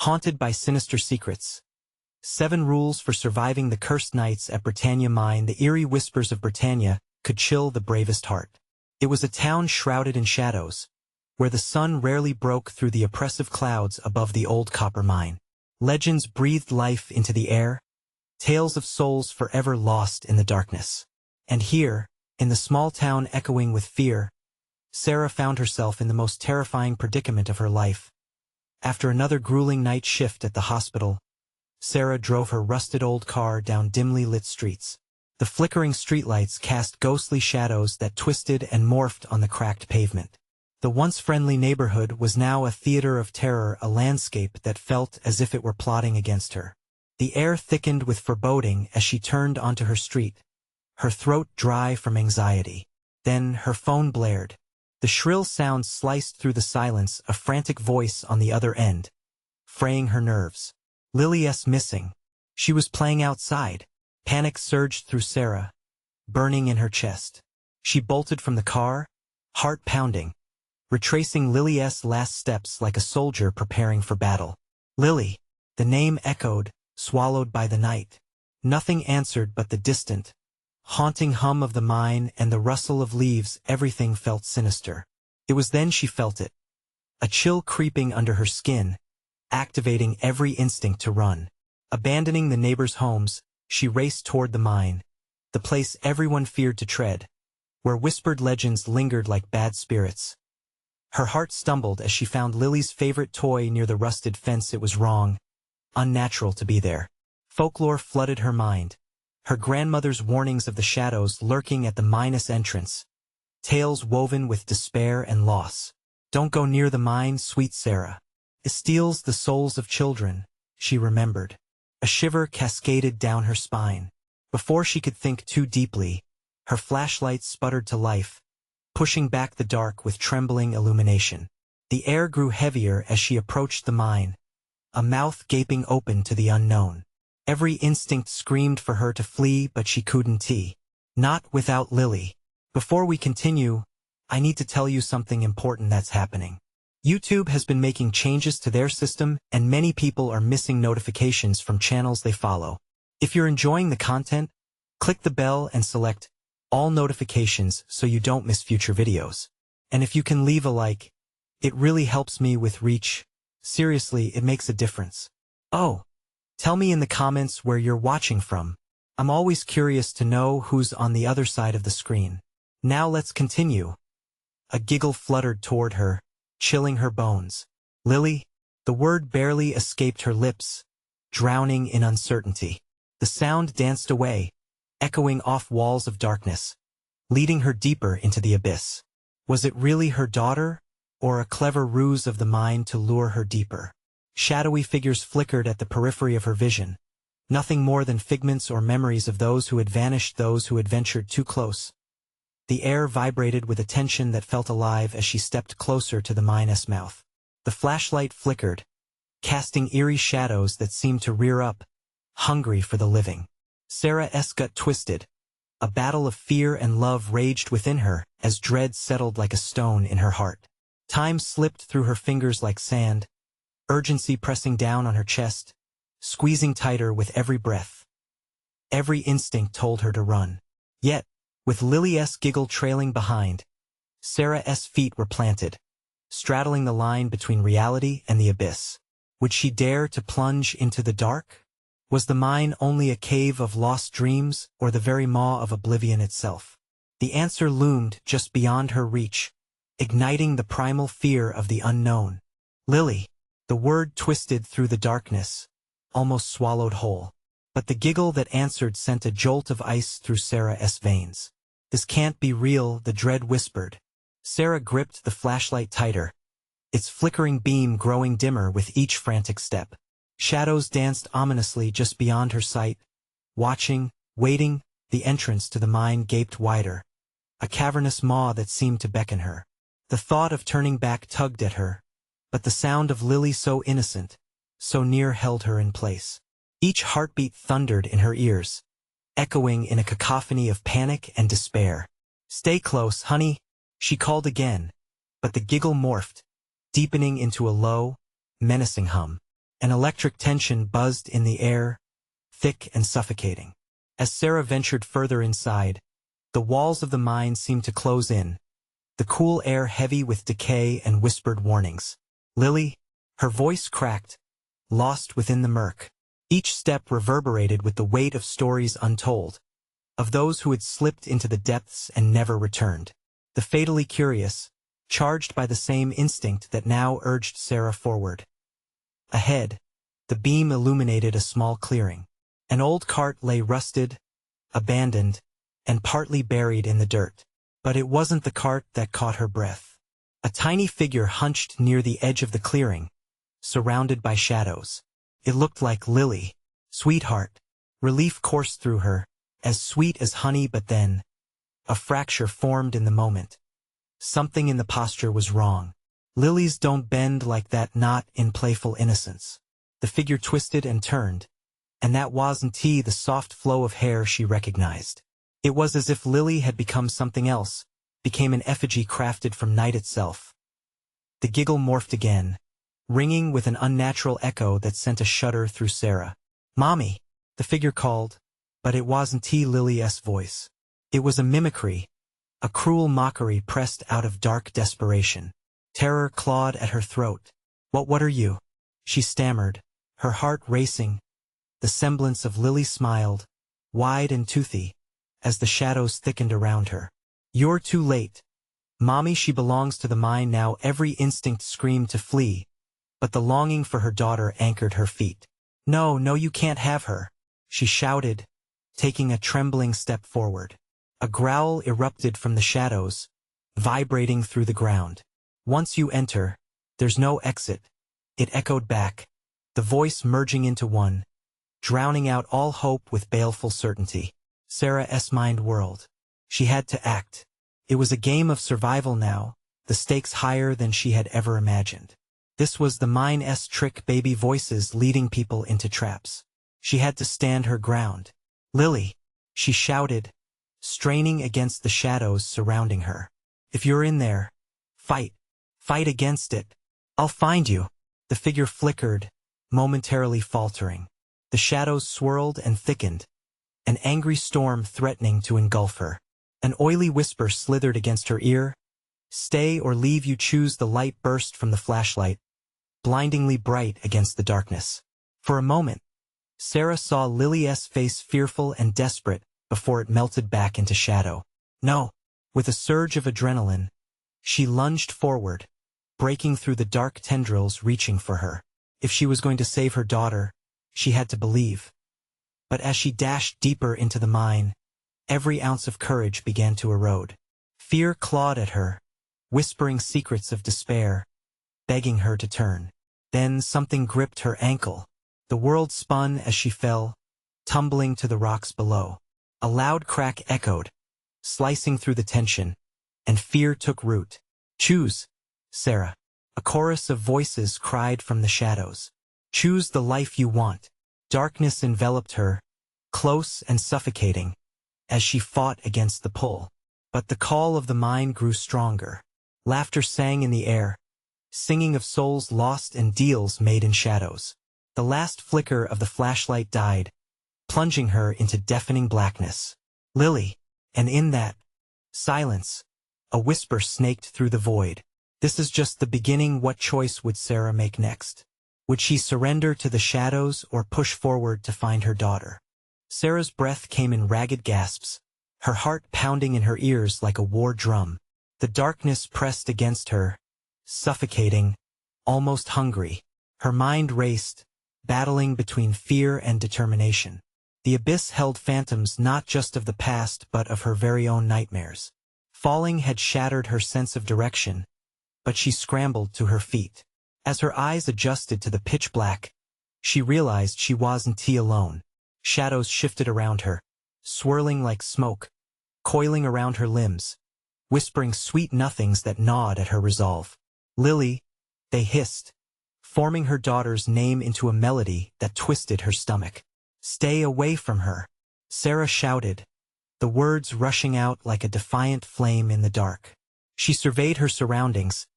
Haunted by sinister secrets. 7 rules for surviving the cursed nights at Britannia Mine. The eerie whispers of Britannia could chill the bravest heart. It was a town shrouded in shadows, where the sun rarely broke through the oppressive clouds above the old copper mine. Legends breathed life into the air, tales of souls forever lost in the darkness. And here, in the small town echoing with fear, Sarah found herself in the most terrifying predicament of her life. After another grueling night shift at the hospital, Sarah drove her rusted old car down dimly lit streets. The flickering streetlights cast ghostly shadows that twisted and morphed on the cracked pavement. The once friendly neighborhood was now a theater of terror, a landscape that felt as if it were plotting against her. The air thickened with foreboding as she turned onto her street, her throat dry from anxiety. Then her phone blared. The shrill sound sliced through the silence, a frantic voice on the other end, fraying her nerves. Lily's missing. She was playing outside. Panic surged through Sarah, burning in her chest. She bolted from the car, heart pounding, retracing Lily's last steps like a soldier preparing for battle. Lily. The name echoed, swallowed by the night. Nothing answered but the distant, haunting hum of the mine and the rustle of leaves. Everything felt sinister. It was then she felt it. A chill creeping under her skin, activating every instinct to run. Abandoning the neighbors' homes, she raced toward the mine, the place everyone feared to tread, where whispered legends lingered like bad spirits. Her heart stumbled as she found Lily's favorite toy near the rusted fence. It was wrong, unnatural to be there. Folklore flooded her mind. Her grandmother's warnings of the shadows lurking at the mine's entrance. Tales woven with despair and loss. Don't go near the mine, sweet Sarah. It steals the souls of children, she remembered. A shiver cascaded down her spine. Before she could think too deeply, her flashlight sputtered to life, pushing back the dark with trembling illumination. The air grew heavier as she approached the mine, a mouth gaping open to the unknown. Every instinct screamed for her to flee, but she couldn't. Not without Lily. Before we continue, I need to tell you something important that's happening. YouTube has been making changes to their system, and many people are missing notifications from channels they follow. If you're enjoying the content, click the bell and select all notifications so you don't miss future videos. And if you can leave a like, it really helps me with reach. Seriously, it makes a difference. Oh, tell me in the comments where you're watching from. I'm always curious to know who's on the other side of the screen. Now let's continue. A giggle fluttered toward her, chilling her bones. Lily? The word barely escaped her lips, drowning in uncertainty. The sound danced away, echoing off walls of darkness, leading her deeper into the abyss. Was it really her daughter, or a clever ruse of the mine to lure her deeper? Shadowy figures flickered at the periphery of her vision, nothing more than figments or memories of those who had vanished, those who had ventured too close. The air vibrated with a tension that felt alive as she stepped closer to the mine's mouth. The flashlight flickered, casting eerie shadows that seemed to rear up, hungry for the living. Sarah's gut twisted. A battle of fear and love raged within her as dread settled like a stone in her heart. Time slipped through her fingers like sand, urgency pressing down on her chest, squeezing tighter with every breath. Every instinct told her to run. Yet, with Lily's giggle trailing behind, Sarah's feet were planted, straddling the line between reality and the abyss. Would she dare to plunge into the dark? Was the mine only a cave of lost dreams, or the very maw of oblivion itself? The answer loomed just beyond her reach, igniting the primal fear of the unknown. Lily. The word twisted through the darkness, almost swallowed whole. But the giggle that answered sent a jolt of ice through Sarah's veins. This can't be real, the dread whispered. Sarah gripped the flashlight tighter, its flickering beam growing dimmer with each frantic step. Shadows danced ominously just beyond her sight. Watching, waiting, the entrance to the mine gaped wider, a cavernous maw that seemed to beckon her. The thought of turning back tugged at her, but the sound of Lily, so innocent, so near, held her in place. Each heartbeat thundered in her ears, echoing in a cacophony of panic and despair. Stay close, honey, she called again, but the giggle morphed, deepening into a low, menacing hum. An electric tension buzzed in the air, thick and suffocating. As Sarah ventured further inside, the walls of the mine seemed to close in, the cool air heavy with decay and whispered warnings. Lily, her voice cracked, lost within the murk. Each step reverberated with the weight of stories untold, of those who had slipped into the depths and never returned. The fatally curious, charged by the same instinct that now urged Sarah forward. Ahead, the beam illuminated a small clearing. An old cart lay rusted, abandoned, and partly buried in the dirt. But it wasn't the cart that caught her breath. A tiny figure hunched near the edge of the clearing, surrounded by shadows. It looked like Lily. Sweetheart. Relief coursed through her, as sweet as honey, but then a fracture formed in the moment. Something in the posture was wrong. Lilies don't bend like that, not in playful innocence. The figure twisted and turned, and that wasn't the soft flow of hair she recognized. It was as if Lily had become something else, became an effigy crafted from night itself. The giggle morphed again, ringing with an unnatural echo that sent a shudder through Sarah. "Mommy," the figure called, but it wasn't Lily's voice. It was a mimicry, a cruel mockery pressed out of dark desperation. Terror clawed at her throat. What are you?" she stammered, her heart racing. The semblance of Lily smiled, wide and toothy, as the shadows thickened around her. "You're too late. Mommy, she belongs to the mine now." Every instinct screamed to flee, but the longing for her daughter anchored her feet. No, you can't have her," she shouted, taking a trembling step forward. A growl erupted from the shadows, vibrating through the ground. "Once you enter, there's no exit," it echoed back, the voice merging into one, drowning out all hope with baleful certainty. Sarah's mind whirled. She had to act. It was a game of survival now, the stakes higher than she had ever imagined. This was the mine's trick, baby voices leading people into traps. She had to stand her ground. "Lily," she shouted, straining against the shadows surrounding her. "If you're in there, fight. Fight against it. I'll find you." The figure flickered, momentarily faltering. The shadows swirled and thickened, an angry storm threatening to engulf her. An oily whisper slithered against her ear. "Stay or leave, you choose." The light burst from the flashlight, blindingly bright against the darkness. For a moment, Sarah saw Lily's face, fearful and desperate, before it melted back into shadow. "No." With a surge of adrenaline, she lunged forward, breaking through the dark tendrils reaching for her. If she was going to save her daughter, she had to believe. But as she dashed deeper into the mine, every ounce of courage began to erode. Fear clawed at her, whispering secrets of despair, begging her to turn. Then something gripped her ankle. The world spun as she fell, tumbling to the rocks below. A loud crack echoed, slicing through the tension, and fear took root. "Choose, Sarah." A chorus of voices cried from the shadows. "Choose the life you want." Darkness enveloped her, close and suffocating, as she fought against the pull. But the call of the mine grew stronger. Laughter sang in the air, singing of souls lost and deals made in shadows. The last flicker of the flashlight died, plunging her into deafening blackness. "Lily." And in that silence, a whisper snaked through the void. This is just the beginning. What choice would Sarah make next? Would she surrender to the shadows or push forward to find her daughter? Sarah's breath came in ragged gasps, her heart pounding in her ears like a war drum. The darkness pressed against her, suffocating, almost hungry. Her mind raced, battling between fear and determination. The abyss held phantoms not just of the past but of her very own nightmares. Falling had shattered her sense of direction, but she scrambled to her feet. As her eyes adjusted to the pitch black, she realized she wasn't alone. Shadows shifted around her, swirling like smoke, coiling around her limbs, whispering sweet nothings that gnawed at her resolve. "Lily," they hissed, forming her daughter's name into a melody that twisted her stomach. "Stay away from her," Sarah shouted, the words rushing out like a defiant flame in the dark. She surveyed her surroundings,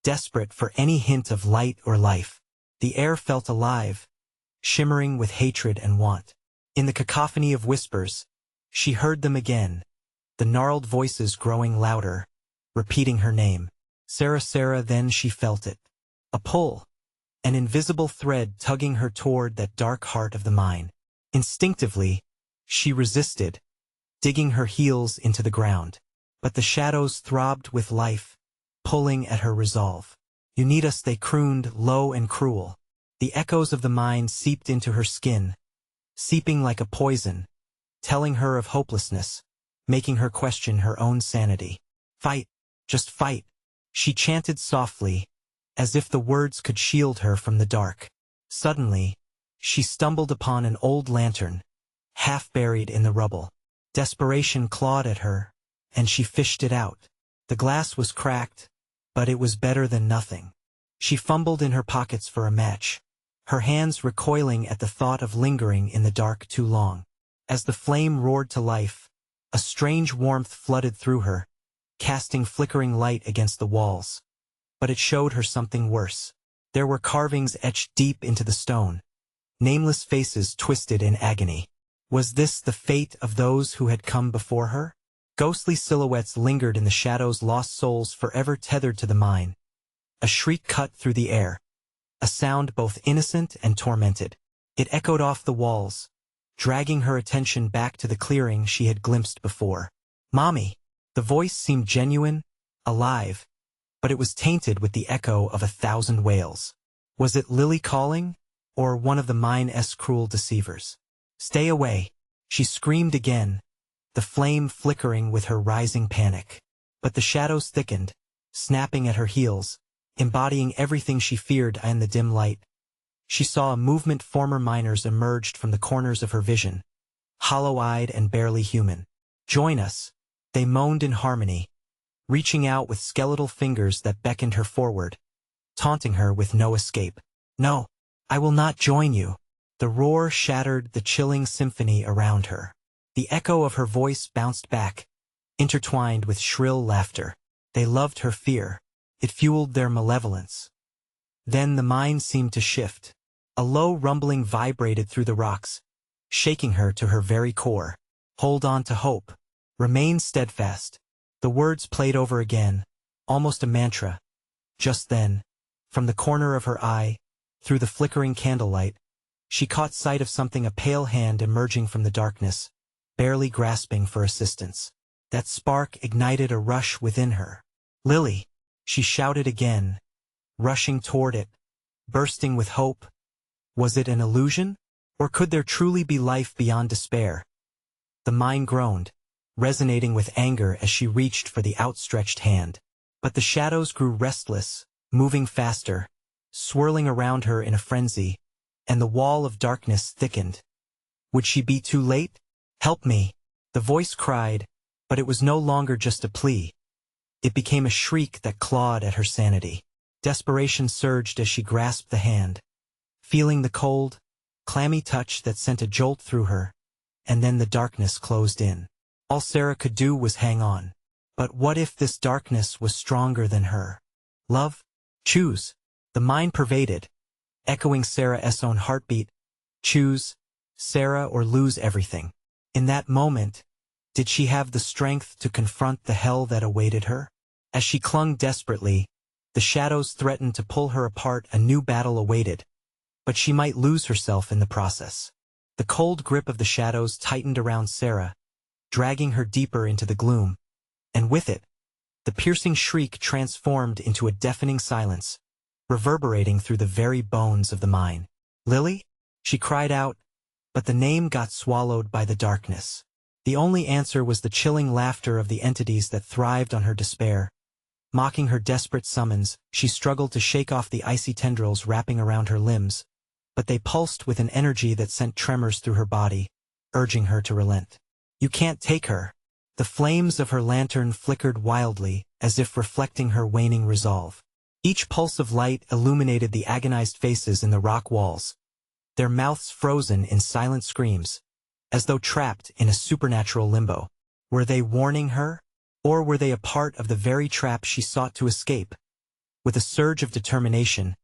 desperate for any hint of light or life. The air felt alive, shimmering with hatred and want. In the cacophony of whispers, she heard them again, the gnarled voices growing louder, repeating her name. Sarah, Sarah. Then she felt it. A pull, an invisible thread tugging her toward that dark heart of the mine. Instinctively, she resisted, digging her heels into the ground. But the shadows throbbed with life, pulling at her resolve. You need us, they crooned, low and cruel. The echoes of the mine seeped into her skin, seeping like a poison, telling her of hopelessness, making her question her own sanity. Fight, just fight, she chanted softly, as if the words could shield her from the dark. Suddenly, she stumbled upon an old lantern, half buried in the rubble. Desperation clawed at her, and she fished it out. The glass was cracked, but it was better than nothing. She fumbled in her pockets for a match, her hands recoiling at the thought of lingering in the dark too long. As the flame roared to life, a strange warmth flooded through her, casting flickering light against the walls. But it showed her something worse. There were carvings etched deep into the stone, nameless faces twisted in agony. Was this the fate of those who had come before her? Ghostly silhouettes lingered in the shadows, lost souls forever tethered to the mine. A shriek cut through the air, a sound both innocent and tormented. It echoed off the walls, dragging her attention back to the clearing she had glimpsed before. Mommy! The voice seemed genuine, alive, but it was tainted with the echo of 1,000 wails. Was it Lily calling, or one of the mine's cruel deceivers? Stay away! She screamed again, the flame flickering with her rising panic. But the shadows thickened, snapping at her heels, embodying everything she feared. In the dim light, she saw a movement. Former miners emerged from the corners of her vision, hollow-eyed and barely human. Join us, they moaned in harmony, reaching out with skeletal fingers that beckoned her forward, taunting her with no escape. No, I will not join you. The roar shattered the chilling symphony around her. The echo of her voice bounced back, intertwined with shrill laughter. They loved her fear. It fueled their malevolence. Then the mine seemed to shift. A low rumbling vibrated through the rocks, shaking her to her very core. Hold on to hope. Remain steadfast. The words played over again, almost a mantra. Just then, from the corner of her eye, through the flickering candlelight, she caught sight of something, a pale hand emerging from the darkness, barely grasping for assistance. That spark ignited a rush within her. Lily! She shouted again, rushing toward it, bursting with hope. Was it an illusion? Or could there truly be life beyond despair? The mine groaned, resonating with anger as she reached for the outstretched hand. But the shadows grew restless, moving faster, swirling around her in a frenzy, and the wall of darkness thickened. Would she be too late? Help me! The voice cried, but it was no longer just a plea. It became a shriek that clawed at her sanity. Desperation surged as she grasped the hand, feeling the cold, clammy touch that sent a jolt through her, and then the darkness closed in. All Sarah could do was hang on. But what if this darkness was stronger than her? Love? Choose. The mine pervaded, echoing Sarah's own heartbeat. Choose, Sarah, or lose everything. In that moment, did she have the strength to confront the hell that awaited her? As she clung desperately, the shadows threatened to pull her apart. A new battle awaited, but she might lose herself in the process. The cold grip of the shadows tightened around Sarah, dragging her deeper into the gloom, and with it, the piercing shriek transformed into a deafening silence, reverberating through the very bones of the mine. Lily? She cried out, but the name got swallowed by the darkness. The only answer was the chilling laughter of the entities that thrived on her despair. Mocking her desperate summons, she struggled to shake off the icy tendrils wrapping around her limbs, but they pulsed with an energy that sent tremors through her body, urging her to relent. You can't take her. The flames of her lantern flickered wildly, as if reflecting her waning resolve. Each pulse of light illuminated the agonized faces in the rock walls, their mouths frozen in silent screams, as though trapped in a supernatural limbo. Were they warning her? Or were they a part of the very trap she sought to escape? With a surge of determination,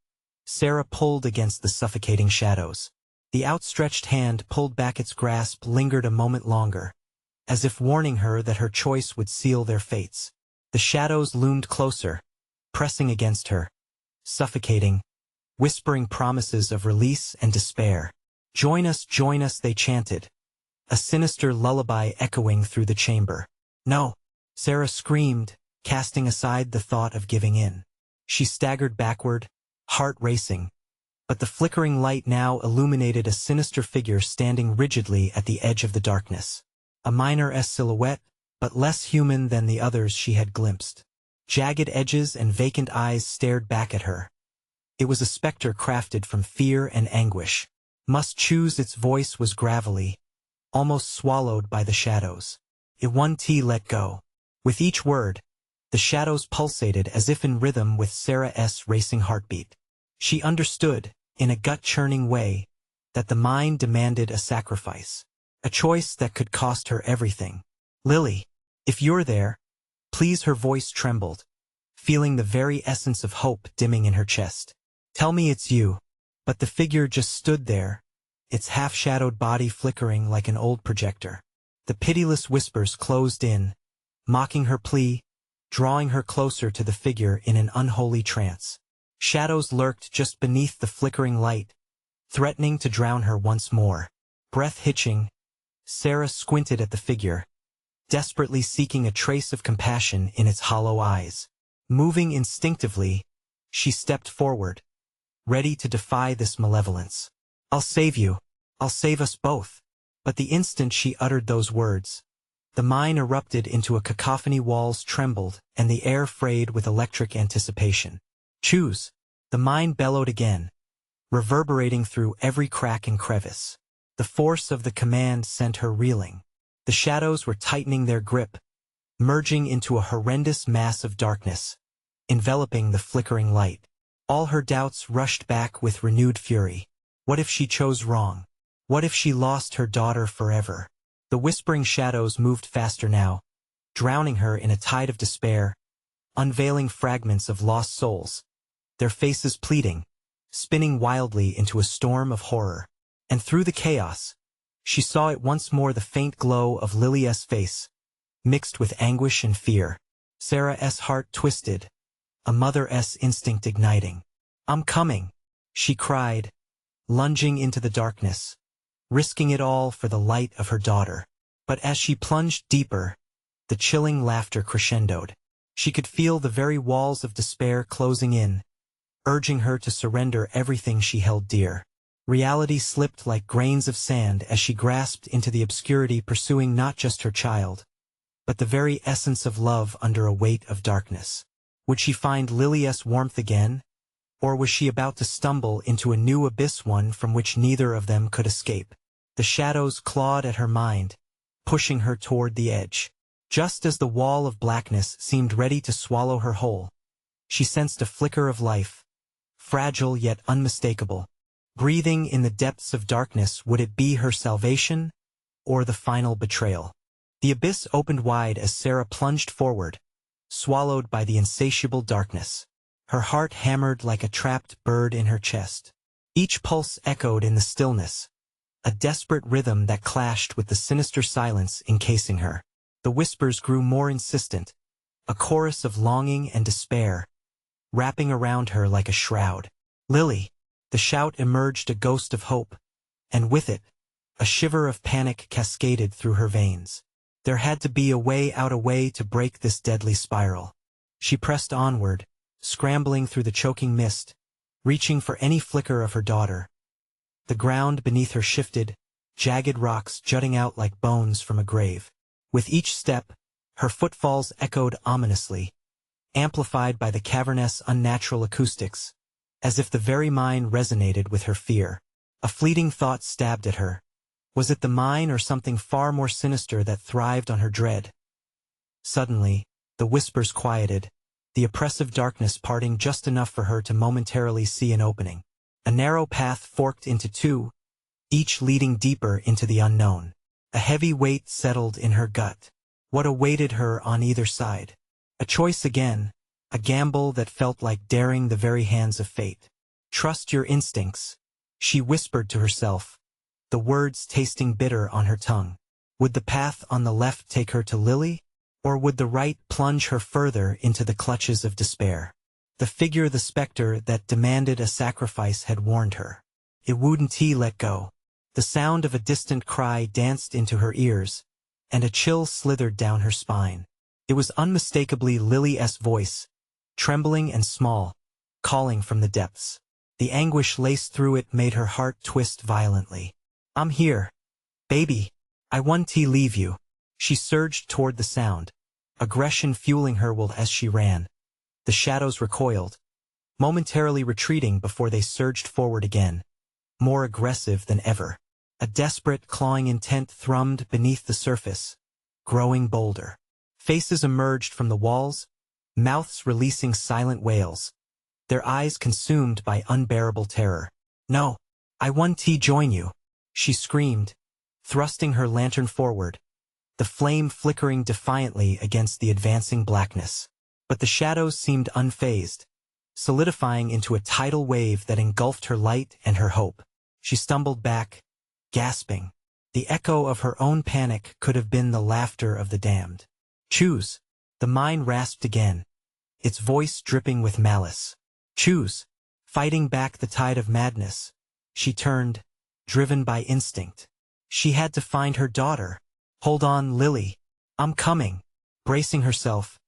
Sarah pulled against the suffocating shadows. The outstretched hand pulled back its grasp lingered a moment longer, as if warning her that her choice would seal their fates. The shadows loomed closer, pressing against her, suffocating, whispering promises of release and despair. Join us, they chanted, a sinister lullaby echoing through the chamber. No, Sarah screamed, casting aside the thought of giving in. She staggered backward, heart racing, but the flickering light now illuminated a sinister figure standing rigidly at the edge of the darkness. A miner's silhouette, but less human than the others she had glimpsed. Jagged edges and vacant eyes stared back at her. It was a specter crafted from fear and anguish. Must choose its voice was gravelly, almost swallowed by the shadows. It one T let go. With each word, the shadows pulsated as if in rhythm with Sarah's racing heartbeat. She understood, in a gut-churning way, that the mind demanded a sacrifice. A choice that could cost her everything. Lily, if you're there, please. Her voice trembled, feeling the very essence of hope dimming in her chest. Tell me it's you. But the figure just stood there, its half-shadowed body flickering like an old projector. The pitiless whispers closed in, mocking her plea, drawing her closer to the figure in an unholy trance. Shadows lurked just beneath the flickering light, threatening to drown her once more. Breath hitching, Sarah squinted at the figure, desperately seeking a trace of compassion in its hollow eyes. Moving instinctively, she stepped forward, ready to defy this malevolence. I'll save you. I'll save us both. But the instant she uttered those words, the mine erupted into a cacophony. Walls trembled, and the air frayed with electric anticipation. Choose. The mine bellowed again, reverberating through every crack and crevice. The force of the command sent her reeling. The shadows were tightening their grip, merging into a horrendous mass of darkness, enveloping the flickering light. All her doubts rushed back with renewed fury. What if she chose wrong? What if she lost her daughter forever? The whispering shadows moved faster now, drowning her in a tide of despair, unveiling fragments of lost souls, their faces pleading, spinning wildly into a storm of horror. And through the chaos, she saw it once more, the faint glow of Lily's face, mixed with anguish and fear. Sarah's heart twisted, a mother's instinct igniting. I'm coming, she cried, lunging into the darkness, risking it all for the light of her daughter. But as she plunged deeper, the chilling laughter crescendoed. She could feel the very walls of despair closing in, urging her to surrender everything she held dear. Reality slipped like grains of sand as she grasped into the obscurity, pursuing not just her child, but the very essence of love under a weight of darkness. Would she find Lily's warmth again? Or was she about to stumble into a new abyss, one from which neither of them could escape? The shadows clawed at her mind, pushing her toward the edge. Just as the wall of blackness seemed ready to swallow her whole, she sensed a flicker of life, fragile yet unmistakable. Breathing in the depths of darkness, would it be her salvation, or the final betrayal? The abyss opened wide as Sarah plunged forward, swallowed by the insatiable darkness. Her heart hammered like a trapped bird in her chest. Each pulse echoed in the stillness, a desperate rhythm that clashed with the sinister silence encasing her. The whispers grew more insistent, a chorus of longing and despair, wrapping around her like a shroud. Lily! The shout emerged, a ghost of hope, and with it, a shiver of panic cascaded through her veins. There had to be a way out, a way to break this deadly spiral. She pressed onward, scrambling through the choking mist, reaching for any flicker of her daughter. The ground beneath her shifted, jagged rocks jutting out like bones from a grave. With each step, her footfalls echoed ominously, amplified by the cavernous unnatural acoustics, as if the very mine resonated with her fear. A fleeting thought stabbed at her. Was it the mine or something far more sinister that thrived on her dread? Suddenly, the whispers quieted, the oppressive darkness parting just enough for her to momentarily see an opening. A narrow path forked into two, each leading deeper into the unknown. A heavy weight settled in her gut. What awaited her on either side? A choice again, a gamble that felt like daring the very hands of fate. Trust your instincts, she whispered to herself, the words tasting bitter on her tongue. Would the path on the left take her to Lily, or would the right plunge her further into the clutches of despair? The figure, the specter that demanded a sacrifice, had warned her. It wouldn't he let go. The sound of a distant cry danced into her ears, and a chill slithered down her spine. It was unmistakably Lily's voice, trembling and small, calling from the depths. The anguish laced through it made her heart twist violently. I'm here, baby. I won't leave you. She surged toward the sound, aggression fueling her will as she ran. The shadows recoiled, momentarily retreating before they surged forward again, more aggressive than ever. A desperate, clawing intent thrummed beneath the surface, growing bolder. Faces emerged from the walls, mouths releasing silent wails, their eyes consumed by unbearable terror. No, I won't join you, she screamed, thrusting her lantern forward, the flame flickering defiantly against the advancing blackness. But the shadows seemed unfazed, solidifying into a tidal wave that engulfed her light and her hope. She stumbled back, gasping. The echo of her own panic could have been the laughter of the damned. Choose. The mine rasped again, its voice dripping with malice. Choose. Fighting back the tide of madness, she turned, driven by instinct. She had to find her daughter. Hold on, Lily. I'm coming. Bracing herself,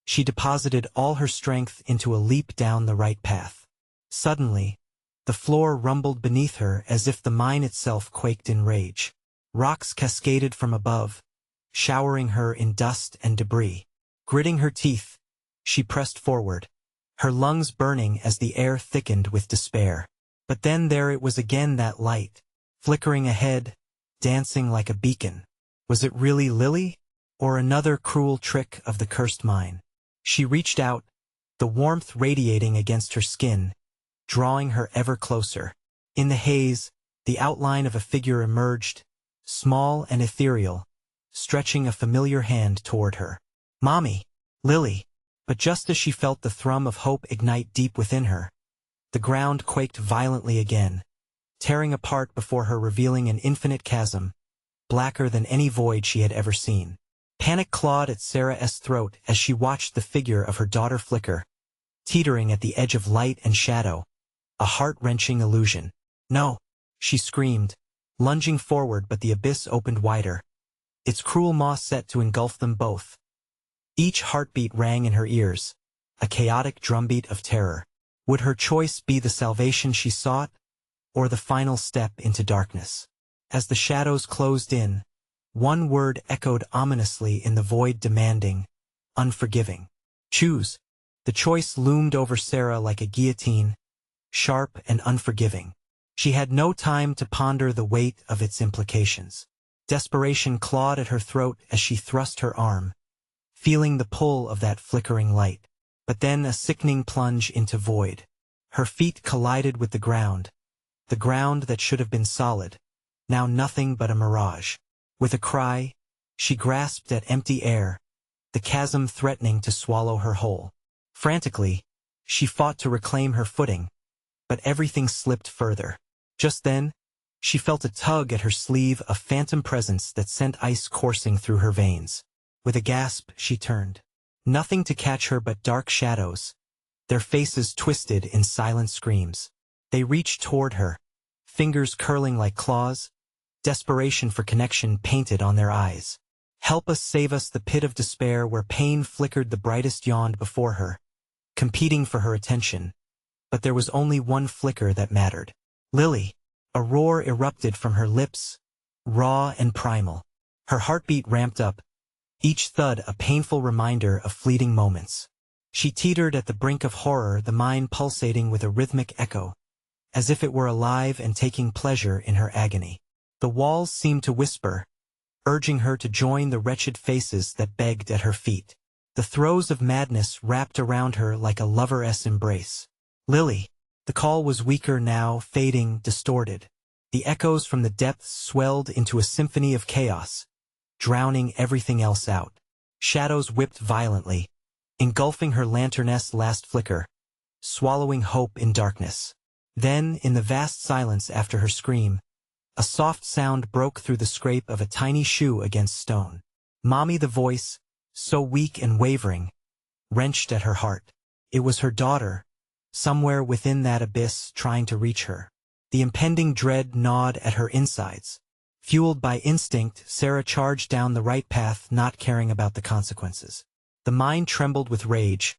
she deposited all her strength into a leap down the right path. Suddenly, the floor rumbled beneath her as if the mine itself quaked in rage. Rocks cascaded from above, showering her in dust and debris. Gritting her teeth, she pressed forward, her lungs burning as the air thickened with despair. But then there it was again, that light, flickering ahead, dancing like a beacon. Was it really Lily, or another cruel trick of the cursed mine? She reached out, the warmth radiating against her skin, drawing her ever closer. In the haze, the outline of a figure emerged, small and ethereal, stretching a familiar hand toward her. Mommy! Lily! But just as she felt the thrum of hope ignite deep within her, the ground quaked violently again, tearing apart before her, revealing an infinite chasm, blacker than any void she had ever seen. Panic clawed at Sarah's throat as she watched the figure of her daughter flicker, teetering at the edge of light and shadow, a heart-wrenching illusion. No! She screamed, lunging forward, but the abyss opened wider, its cruel maw set to engulf them both. Each heartbeat rang in her ears, a chaotic drumbeat of terror. Would her choice be the salvation she sought, or the final step into darkness? As the shadows closed in, one word echoed ominously in the void, demanding, unforgiving. Choose. The choice loomed over Sarah like a guillotine, sharp and unforgiving. She had no time to ponder the weight of its implications. Desperation clawed at her throat as she thrust her arm, feeling the pull of that flickering light. But then a sickening plunge into void. Her feet collided with the ground that should have been solid, now nothing but a mirage. With a cry, she grasped at empty air, the chasm threatening to swallow her whole. Frantically, she fought to reclaim her footing, but everything slipped further. Just then, she felt a tug at her sleeve, a phantom presence that sent ice coursing through her veins. With a gasp, she turned. Nothing to catch her but dark shadows, their faces twisted in silent screams. They reached toward her, fingers curling like claws, desperation for connection painted on their eyes. Help us, save us! The pit of despair where pain flickered the brightest yawned before her, competing for her attention. But there was only one flicker that mattered. Lily! A roar erupted from her lips, raw and primal. Her heartbeat ramped up, each thud a painful reminder of fleeting moments. She teetered at the brink of horror, the mind pulsating with a rhythmic echo, as if it were alive and taking pleasure in her agony. The walls seemed to whisper, urging her to join the wretched faces that begged at her feet. The throes of madness wrapped around her like a lover's embrace. Lily! The call was weaker now, fading, distorted. The echoes from the depths swelled into a symphony of chaos, drowning everything else out. Shadows whipped violently, engulfing her lantern's last flicker, swallowing hope in darkness. Then, in the vast silence after her scream, a soft sound broke through the scrape of a tiny shoe against stone. Mommy, the voice, so weak and wavering, wrenched at her heart. It was her daughter, somewhere within that abyss trying to reach her. The impending dread gnawed at her insides. Fueled by instinct, Sarah charged down the right path, not caring about the consequences. The mind trembled with rage,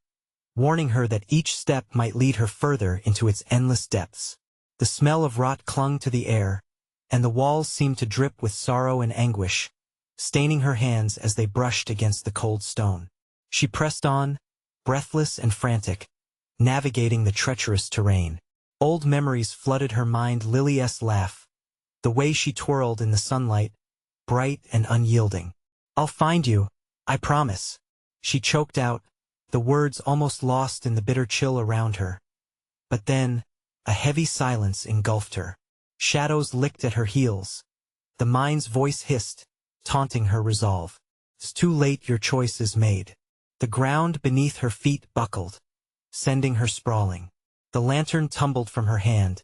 warning her that each step might lead her further into its endless depths. The smell of rot clung to the air, and the walls seemed to drip with sorrow and anguish, staining her hands as they brushed against the cold stone. She pressed on, breathless and frantic, navigating the treacherous terrain. Old memories flooded her mind. Lily's laugh, the way she twirled in the sunlight, bright and unyielding. "I'll find you, I promise," she choked out, the words almost lost in the bitter chill around her. But then, a heavy silence engulfed her. Shadows licked at her heels. The mind's voice hissed, taunting her resolve. "It's too late, your choice is made." The ground beneath her feet buckled, sending her sprawling. The lantern tumbled from her hand,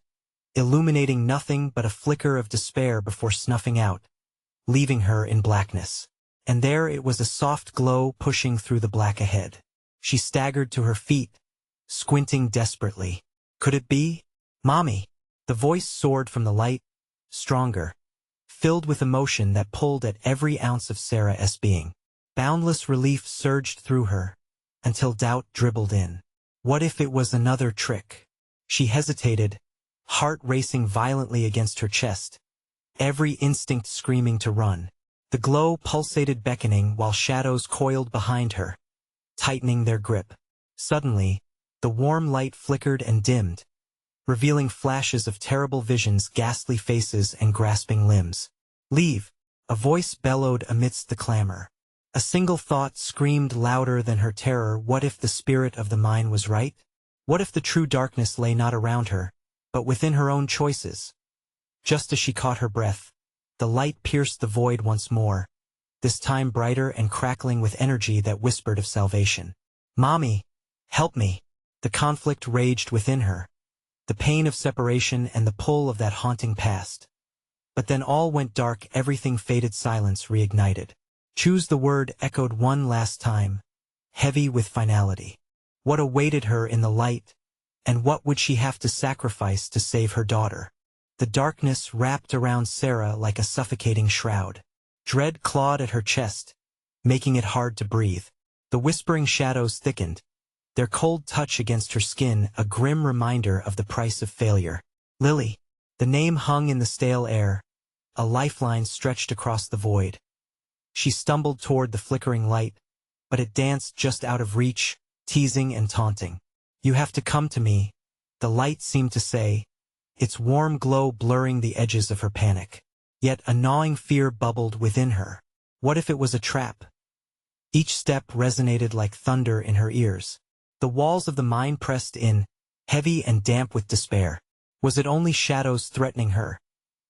illuminating nothing but a flicker of despair before snuffing out, leaving her in blackness. And there it was, a soft glow pushing through the black ahead. She staggered to her feet, squinting desperately. Could it be? "Mommy!" The voice soared from the light, stronger, filled with emotion that pulled at every ounce of Sarah's being. Boundless relief surged through her, until doubt dribbled in. What if it was another trick? She hesitated, heart racing violently against her chest, every instinct screaming to run. The glow pulsated, beckoning, while shadows coiled behind her, tightening their grip. Suddenly, the warm light flickered and dimmed, revealing flashes of terrible visions, ghastly faces and grasping limbs. "Leave!" a voice bellowed amidst the clamor. A single thought screamed louder than her terror. What if the spirit of the mine was right? What if the true darkness lay not around her, but within her own choices? Just as she caught her breath, the light pierced the void once more, this time brighter and crackling with energy that whispered of salvation. "Mommy, help me!" The conflict raged within her, the pain of separation and the pull of that haunting past. But then all went dark, everything faded, silence reignited. "Choose the word," echoed one last time, heavy with finality. What awaited her in the light, and what would she have to sacrifice to save her daughter? The darkness wrapped around Sarah like a suffocating shroud. Dread clawed at her chest, making it hard to breathe. The whispering shadows thickened, their cold touch against her skin a grim reminder of the price of failure. Lily. The name hung in the stale air, a lifeline stretched across the void. She stumbled toward the flickering light, but it danced just out of reach, teasing and taunting. "You have to come to me," the light seemed to say, its warm glow blurring the edges of her panic. Yet a gnawing fear bubbled within her. What if it was a trap? Each step resonated like thunder in her ears. The walls of the mine pressed in, heavy and damp with despair. Was it only shadows threatening her?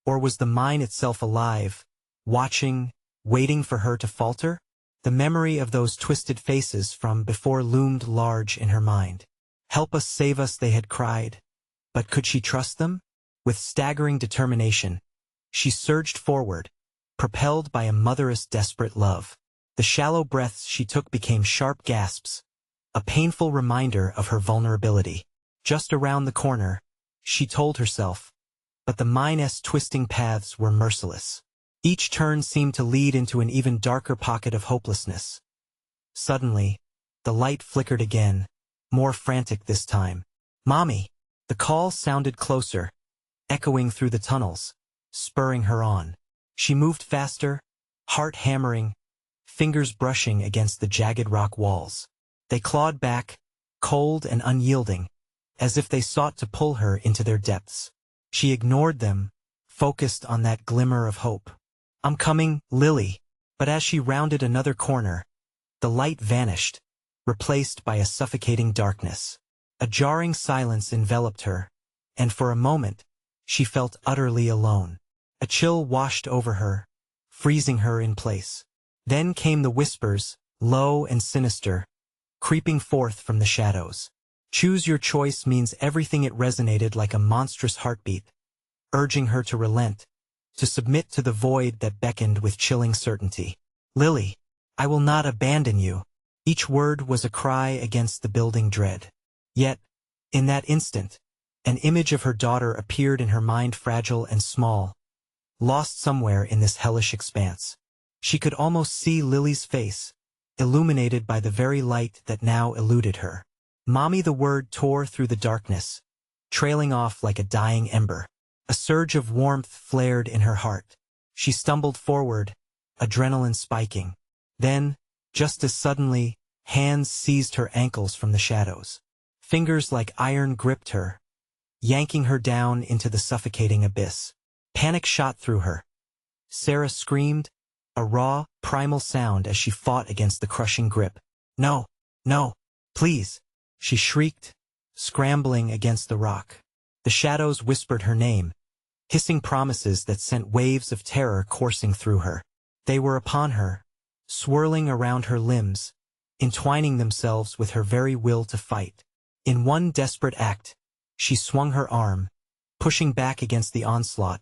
Or was the mine itself alive, watching, waiting for her to falter? The memory of those twisted faces from before loomed large in her mind. "Help us, save us," they had cried. But could she trust them? With staggering determination, she surged forward, propelled by a mother's desperate love. The shallow breaths she took became sharp gasps, a painful reminder of her vulnerability. Just around the corner, she told herself, but the mine's twisting paths were merciless. Each turn seemed to lead into an even darker pocket of hopelessness. Suddenly, the light flickered again, more frantic this time. "Mommy!" The call sounded closer, echoing through the tunnels, spurring her on. She moved faster, heart hammering, fingers brushing against the jagged rock walls. They clawed back, cold and unyielding, as if they sought to pull her into their depths. She ignored them, focused on that glimmer of hope. "I'm coming, Lily." But as she rounded another corner, the light vanished, replaced by a suffocating darkness. A jarring silence enveloped her, and for a moment, she felt utterly alone. A chill washed over her, freezing her in place. Then came the whispers, low and sinister, creeping forth from the shadows. Choose your choice means everything. It resonated like a monstrous heartbeat, urging her to relent, to submit to the void that beckoned with chilling certainty. Lily, I will not abandon you. Each word was a cry against the building dread. Yet, in that instant, an image of her daughter appeared in her mind, fragile and small, lost somewhere in this hellish expanse. She could almost see Lily's face, illuminated by the very light that now eluded her. Mommy, the word tore through the darkness, trailing off like a dying ember. A surge of warmth flared in her heart. She stumbled forward, adrenaline spiking. Then, just as suddenly, hands seized her ankles from the shadows. Fingers like iron gripped her, yanking her down into the suffocating abyss. Panic shot through her. Sarah screamed, a raw, primal sound as she fought against the crushing grip. No, no, please, she shrieked, scrambling against the rock. The shadows whispered her name, hissing promises that sent waves of terror coursing through her. They were upon her, swirling around her limbs, entwining themselves with her very will to fight. In one desperate act, she swung her arm, pushing back against the onslaught,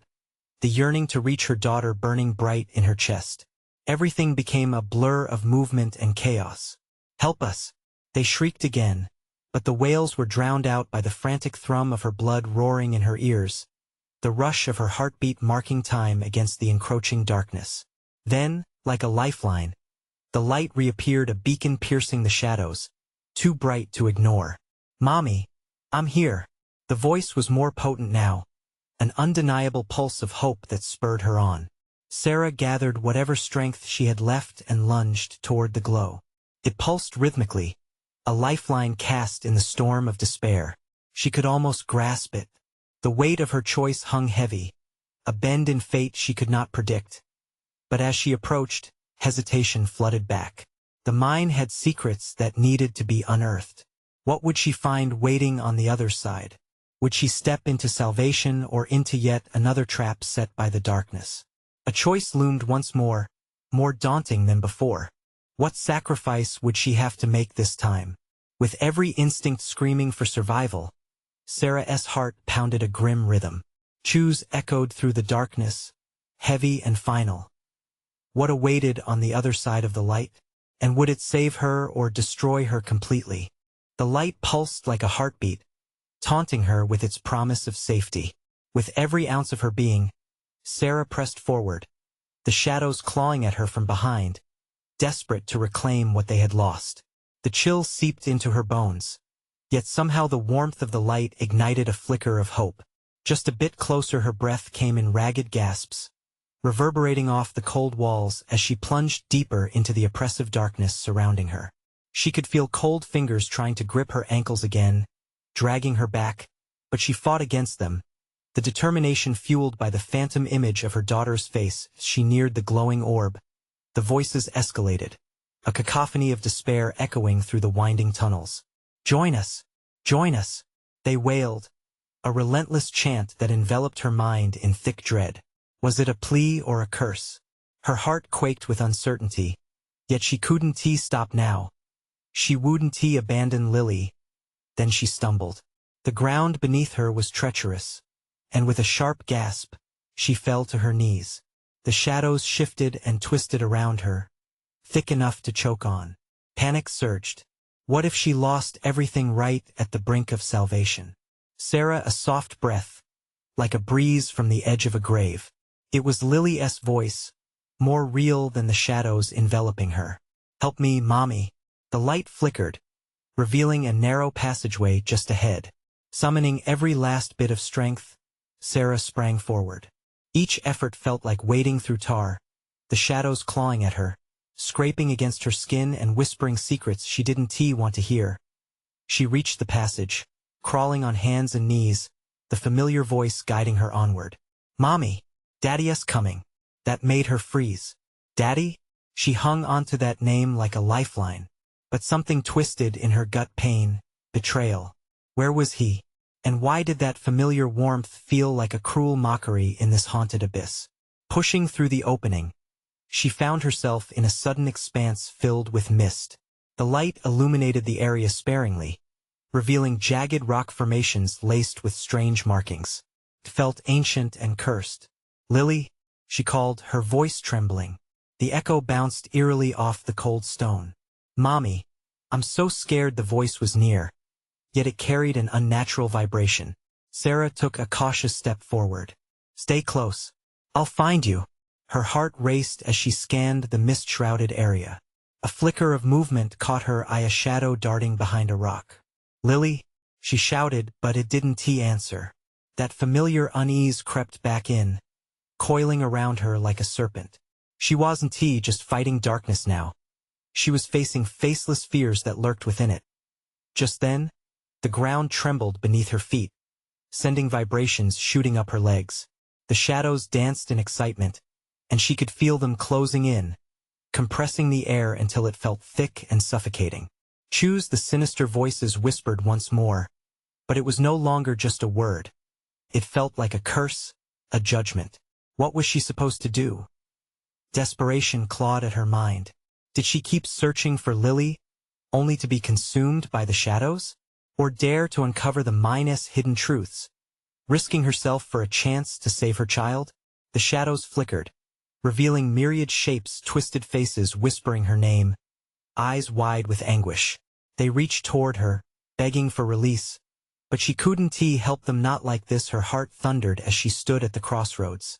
the yearning to reach her daughter burning bright in her chest. Everything became a blur of movement and chaos. Help us! They shrieked again, but the wails were drowned out by the frantic thrum of her blood roaring in her ears, the rush of her heartbeat marking time against the encroaching darkness. Then, like a lifeline, the light reappeared, a beacon piercing the shadows, too bright to ignore. Mommy, I'm here. The voice was more potent now, an undeniable pulse of hope that spurred her on. Sarah gathered whatever strength she had left and lunged toward the glow. It pulsed rhythmically, a lifeline cast in the storm of despair. She could almost grasp it. The weight of her choice hung heavy, a bend in fate she could not predict. But as she approached, hesitation flooded back. The mine had secrets that needed to be unearthed. What would she find waiting on the other side? Would she step into salvation or into yet another trap set by the darkness? A choice loomed once more daunting than before. What sacrifice would she have to make this time? With every instinct screaming for survival, Sarah's heart pounded a grim rhythm. Choose echoed through the darkness, heavy and final. What awaited on the other side of the light? And would it save her or destroy her completely? The light pulsed like a heartbeat, taunting her with its promise of safety. With every ounce of her being, Sarah pressed forward, the shadows clawing at her from behind, desperate to reclaim what they had lost. The chill seeped into her bones, yet somehow the warmth of the light ignited a flicker of hope. Just a bit closer, her breath came in ragged gasps, reverberating off the cold walls as she plunged deeper into the oppressive darkness surrounding her. She could feel cold fingers trying to grip her ankles again, dragging her back, but she fought against them, the determination fueled by the phantom image of her daughter's face. As she neared the glowing orb, the voices escalated, a cacophony of despair echoing through the winding tunnels. Join us! Join us! They wailed, a relentless chant that enveloped her mind in thick dread. Was it a plea or a curse? Her heart quaked with uncertainty, yet she couldn't stop now. She wouldn't abandon Lily. Then she stumbled. The ground beneath her was treacherous, and with a sharp gasp, she fell to her knees. The shadows shifted and twisted around her, thick enough to choke on. Panic surged. What if she lost everything right at the brink of salvation? Sarah, a soft breath, like a breeze from the edge of a grave. It was Lily's voice, more real than the shadows enveloping her. Help me, Mommy. The light flickered, revealing a narrow passageway just ahead. Summoning every last bit of strength, Sarah sprang forward. Each effort felt like wading through tar, the shadows clawing at her, scraping against her skin and whispering secrets she didn't want to hear. She reached the passage, crawling on hands and knees, the familiar voice guiding her onward. Mommy! Daddy's coming. That made her freeze. Daddy? She hung onto that name like a lifeline, but something twisted in her gut. Pain, betrayal. Where was he? And why did that familiar warmth feel like a cruel mockery in this haunted abyss? Pushing through the opening, she found herself in a sudden expanse filled with mist. The light illuminated the area sparingly, revealing jagged rock formations laced with strange markings. It felt ancient and cursed. "Lily," she called, her voice trembling. The echo bounced eerily off the cold stone. "Mommy." I'm so scared. The voice was near, yet it carried an unnatural vibration. Sarah took a cautious step forward. "Stay close. I'll find you." Her heart raced as she scanned the mist-shrouded area. A flicker of movement caught her eye, a shadow darting behind a rock. "Lily," she shouted, but it didn't answer. That familiar unease crept back in, coiling around her like a serpent. She wasn't just fighting darkness now. She was facing faceless fears that lurked within it. Just then, the ground trembled beneath her feet, sending vibrations shooting up her legs. The shadows danced in excitement, and she could feel them closing in, compressing the air until it felt thick and suffocating. "Choose." The sinister voices whispered once more, but it was no longer just a word. It felt like a curse, a judgment. What was she supposed to do? Desperation clawed at her mind. Did she keep searching for Lily, only to be consumed by the shadows? Or dare to uncover the mine's hidden truths, risking herself for a chance to save her child? The shadows flickered, revealing myriad shapes, twisted faces whispering her name, eyes wide with anguish. They reached toward her, begging for release, but she couldn't help them. Not like this. Her heart thundered as she stood at the crossroads.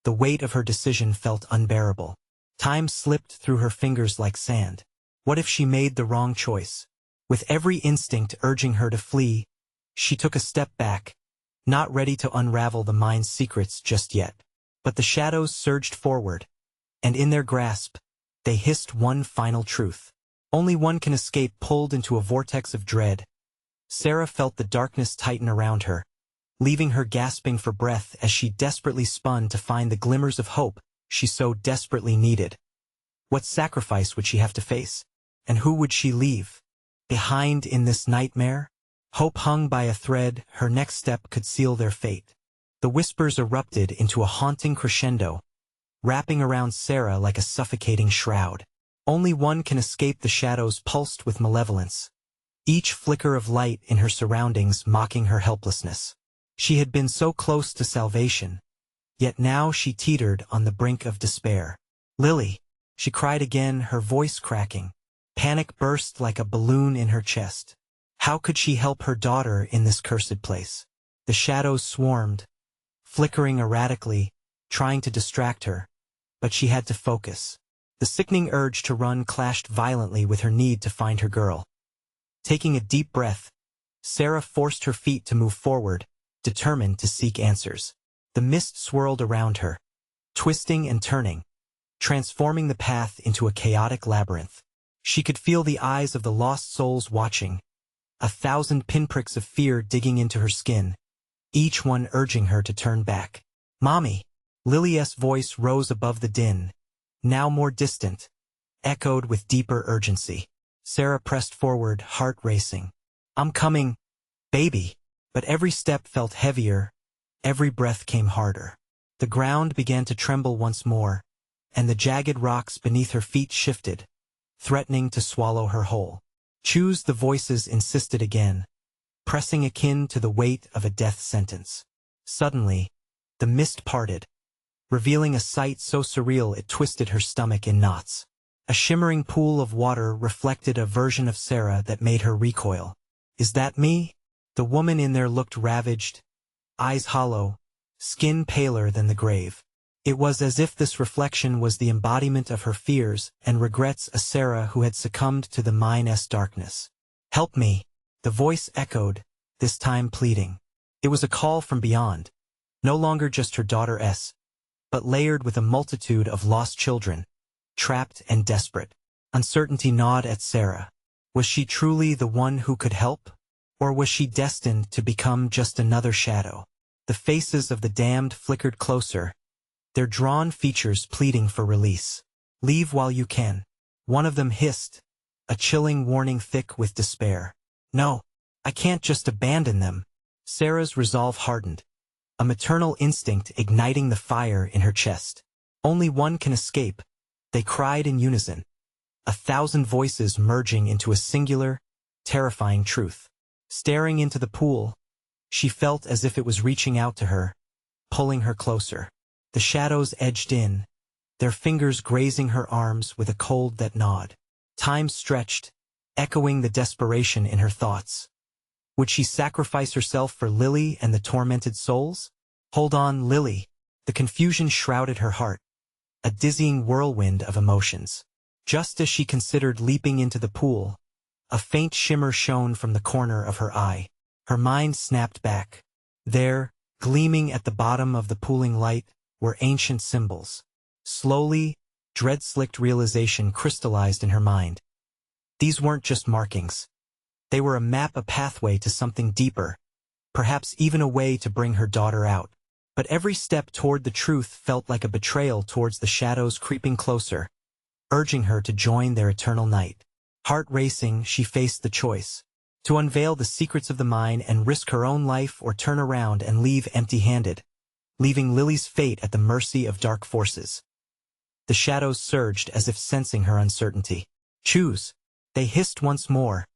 The weight of her decision felt unbearable. Time slipped through her fingers like sand. What if she made the wrong choice? With every instinct urging her to flee, she took a step back, not ready to unravel the mine's secrets just yet. But the shadows surged forward, and in their grasp, they hissed one final truth. Only one can escape. Pulled into a vortex of dread, Sarah felt the darkness tighten around her, leaving her gasping for breath as she desperately spun to find the glimmers of hope she so desperately needed. What sacrifice would she have to face? And who would she leave behind in this nightmare? Hope hung by a thread. Her next step could seal their fate. The whispers erupted into a haunting crescendo, wrapping around Sarah like a suffocating shroud. Only one can escape. The shadows pulsed with malevolence, each flicker of light in her surroundings mocking her helplessness. She had been so close to salvation, yet now she teetered on the brink of despair. "Lily," she cried again, her voice cracking. Panic burst like a balloon in her chest. How could she help her daughter in this cursed place? The shadows swarmed, flickering erratically, trying to distract her, but she had to focus. The sickening urge to run clashed violently with her need to find her girl. Taking a deep breath, Sarah forced her feet to move forward, determined to seek answers. The mist swirled around her, twisting and turning, transforming the path into a chaotic labyrinth. She could feel the eyes of the lost souls watching, a thousand pinpricks of fear digging into her skin, each one urging her to turn back. "Mommy!" Lily's voice rose above the din, now more distant, echoed with deeper urgency. Sarah pressed forward, heart racing. "I'm coming, baby." But every step felt heavier, every breath came harder. The ground began to tremble once more, and the jagged rocks beneath her feet shifted, threatening to swallow her whole. "Choose," the voices insisted again, pressing akin to the weight of a death sentence. Suddenly, the mist parted, revealing a sight so surreal it twisted her stomach in knots. A shimmering pool of water reflected a version of Sarah that made her recoil. "Is that me?" The woman in there looked ravaged, eyes hollow, skin paler than the grave. It was as if this reflection was the embodiment of her fears and regrets, a Sarah who had succumbed to the mine's darkness. "Help me," the voice echoed, this time pleading. It was a call from beyond, no longer just her daughter's, but layered with a multitude of lost children, trapped and desperate. Uncertainty gnawed at Sarah. Was she truly the one who could help? Or was she destined to become just another shadow? The faces of the damned flickered closer, their drawn features pleading for release. "Leave while you can," one of them hissed, a chilling warning thick with despair. "No, I can't just abandon them." Sarah's resolve hardened, a maternal instinct igniting the fire in her chest. "Only one can escape," they cried in unison, a thousand voices merging into a singular, terrifying truth. Staring into the pool, she felt as if it was reaching out to her, pulling her closer. The shadows edged in, their fingers grazing her arms with a cold that gnawed. Time stretched, echoing the desperation in her thoughts. Would she sacrifice herself for Lily and the tormented souls? Hold on, Lily. The confusion shrouded her heart, a dizzying whirlwind of emotions. Just as she considered leaping into the pool, a faint shimmer shone from the corner of her eye. Her mind snapped back. There, gleaming at the bottom of the pooling light, were ancient symbols. Slowly, dread-slicked realization crystallized in her mind. These weren't just markings. They were a map, a pathway to something deeper, perhaps even a way to bring her daughter out. But every step toward the truth felt like a betrayal towards the shadows creeping closer, urging her to join their eternal night. Heart racing, she faced the choice: to unveil the secrets of the mine and risk her own life, or turn around and leave empty-handed, leaving Lily's fate at the mercy of dark forces. The shadows surged as if sensing her uncertainty. Choose. They hissed once more,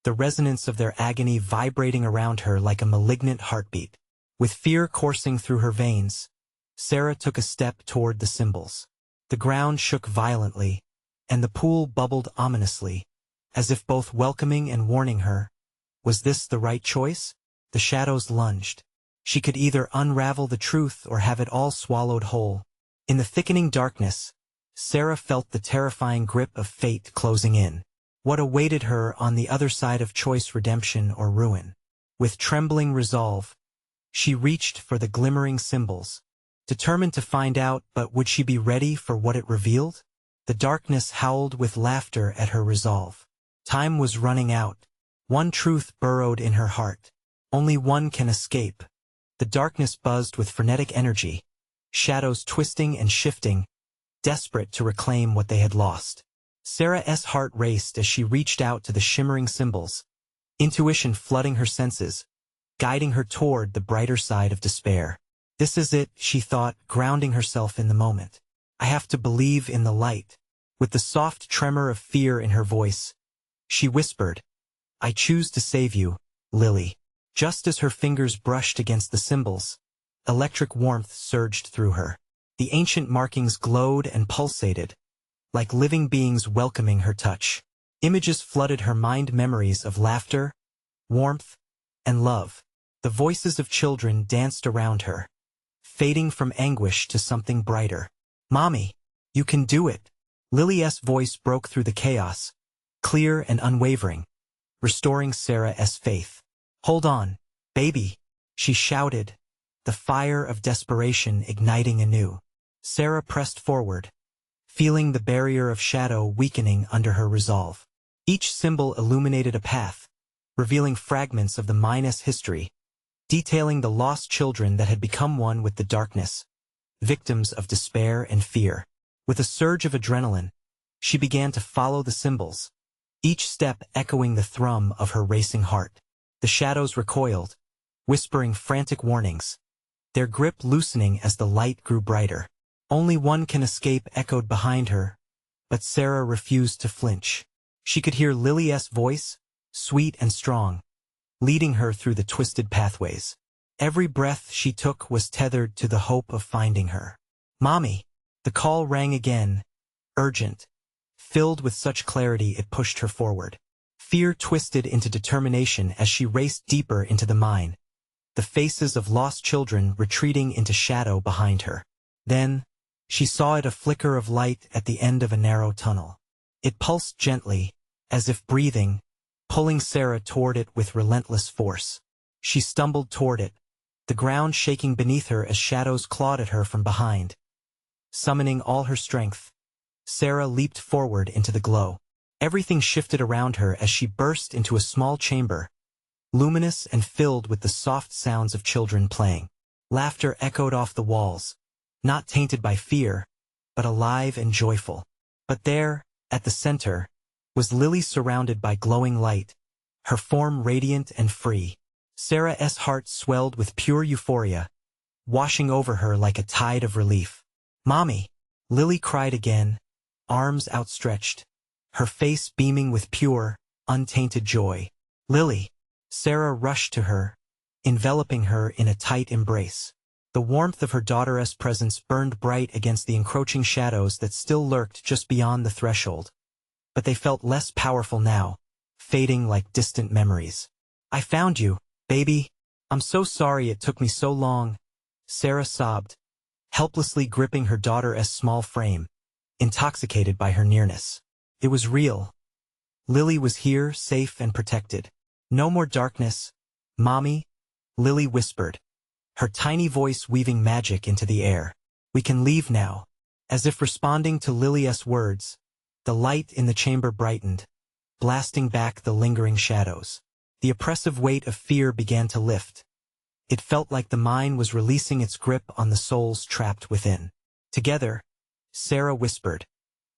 the resonance of their agony vibrating around her like a malignant heartbeat. With fear coursing through her veins, Sarah took a step toward the symbols. The ground shook violently, and the pool bubbled ominously, as if both welcoming and warning her. Was this the right choice? The shadows lunged. She could either unravel the truth or have it all swallowed whole. In the thickening darkness, Sarah felt the terrifying grip of fate closing in. What awaited her on the other side of choice: redemption or ruin? With trembling resolve, she reached for the glimmering symbols, determined to find out, but would she be ready for what it revealed? The darkness howled with laughter at her resolve. Time was running out. One truth burrowed in her heart. Only one can escape. The darkness buzzed with frenetic energy, shadows twisting and shifting, desperate to reclaim what they had lost. Sarah's heart raced as she reached out to the shimmering symbols, intuition flooding her senses, guiding her toward the brighter side of despair. This is it, she thought, grounding herself in the moment. I have to believe in the light. With the soft tremor of fear in her voice, she whispered, I choose to save you, Lily. Just as her fingers brushed against the symbols, electric warmth surged through her. The ancient markings glowed and pulsated, like living beings welcoming her touch. Images flooded her mind, memories of laughter, warmth, and love. The voices of children danced around her, fading from anguish to something brighter. Mommy, you can do it. Lily's voice broke through the chaos, clear and unwavering, restoring Sarah's faith. Hold on, baby, she shouted, the fire of desperation igniting anew. Sarah pressed forward, feeling the barrier of shadow weakening under her resolve. Each symbol illuminated a path, revealing fragments of the mine's history, detailing the lost children that had become one with the darkness, victims of despair and fear. With a surge of adrenaline, she began to follow the symbols, each step echoing the thrum of her racing heart. The shadows recoiled, whispering frantic warnings, their grip loosening as the light grew brighter. Only one can escape echoed behind her, but Sarah refused to flinch. She could hear Lily's voice, sweet and strong, leading her through the twisted pathways. Every breath she took was tethered to the hope of finding her. Mommy! The call rang again, urgent, filled with such clarity it pushed her forward. Fear twisted into determination as she raced deeper into the mine, the faces of lost children retreating into shadow behind her. Then, she saw a flicker of light at the end of a narrow tunnel. It pulsed gently, as if breathing, pulling Sarah toward it with relentless force. She stumbled toward it, the ground shaking beneath her as shadows clawed at her from behind. Summoning all her strength, Sarah leaped forward into the glow. Everything shifted around her as she burst into a small chamber, luminous and filled with the soft sounds of children playing. Laughter echoed off the walls, not tainted by fear, but alive and joyful. But there, at the center, was Lily, surrounded by glowing light, her form radiant and free. Sarah's heart swelled with pure euphoria, washing over her like a tide of relief. Mommy! Lily cried again, arms outstretched, her face beaming with pure, untainted joy. Lily! Sarah rushed to her, enveloping her in a tight embrace. The warmth of her daughter's presence burned bright against the encroaching shadows that still lurked just beyond the threshold. But they felt less powerful now, fading like distant memories. "I found you, baby. I'm so sorry it took me so long," Sarah sobbed, helplessly gripping her daughter's small frame, intoxicated by her nearness. It was real. Lily was here, safe and protected. "No more darkness, Mommy," Lily whispered, her tiny voice weaving magic into the air. "We can leave now." As if responding to Lily's words, the light in the chamber brightened, blasting back the lingering shadows. The oppressive weight of fear began to lift. It felt like the mine was releasing its grip on the souls trapped within. "Together," Sarah whispered,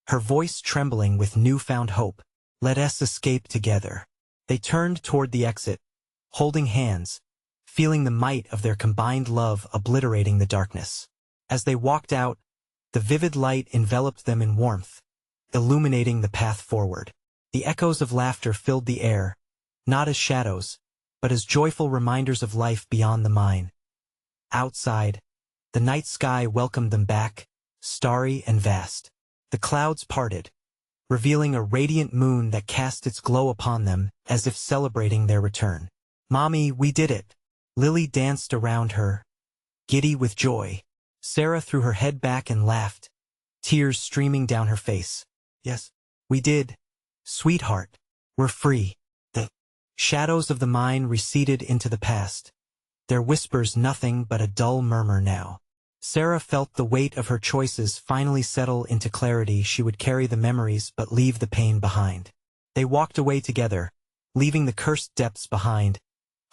her voice trembling with newfound hope. "Let us escape together." They turned toward the exit, holding hands, feeling the might of their combined love obliterating the darkness. As they walked out, the vivid light enveloped them in warmth, illuminating the path forward. The echoes of laughter filled the air, not as shadows, but as joyful reminders of life beyond the mine. Outside, the night sky welcomed them back, starry and vast. The clouds parted, revealing a radiant moon that cast its glow upon them as if celebrating their return. "Mommy, we did it." Lily danced around her, giddy with joy. Sarah threw her head back and laughed, tears streaming down her face. "Yes, we did. Sweetheart, we're free." The shadows of the mine receded into the past, their whispers nothing but a dull murmur now. Sarah felt the weight of her choices finally settle into clarity. She would carry the memories but leave the pain behind. They walked away together, leaving the cursed depths behind,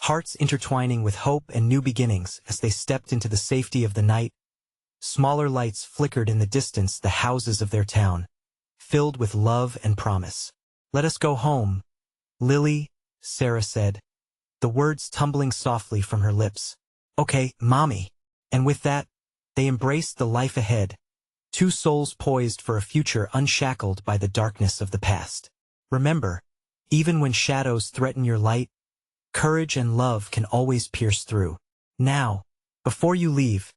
hearts intertwining with hope and new beginnings as they stepped into the safety of the night. Smaller lights flickered in the distance, the houses of their town, filled with love and promise. "Let us go home, Lily," Sarah said, the words tumbling softly from her lips. "Okay, Mommy." And with that, they embraced the life ahead, two souls poised for a future unshackled by the darkness of the past. Remember, even when shadows threaten your light, courage and love can always pierce through. Now, before you leave,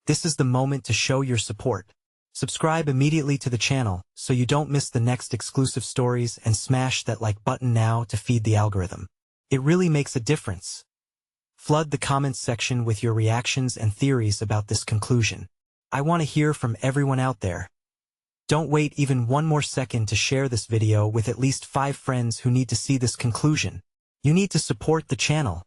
this is the moment to show your support. Subscribe immediately to the channel so you don't miss the next exclusive stories, and smash that like button now to feed the algorithm. It really makes a difference. Flood the comments section with your reactions and theories about this conclusion. I want to hear from everyone out there. Don't wait even one more second to share this video with at least 5 friends who need to see this conclusion. You need to support the channel.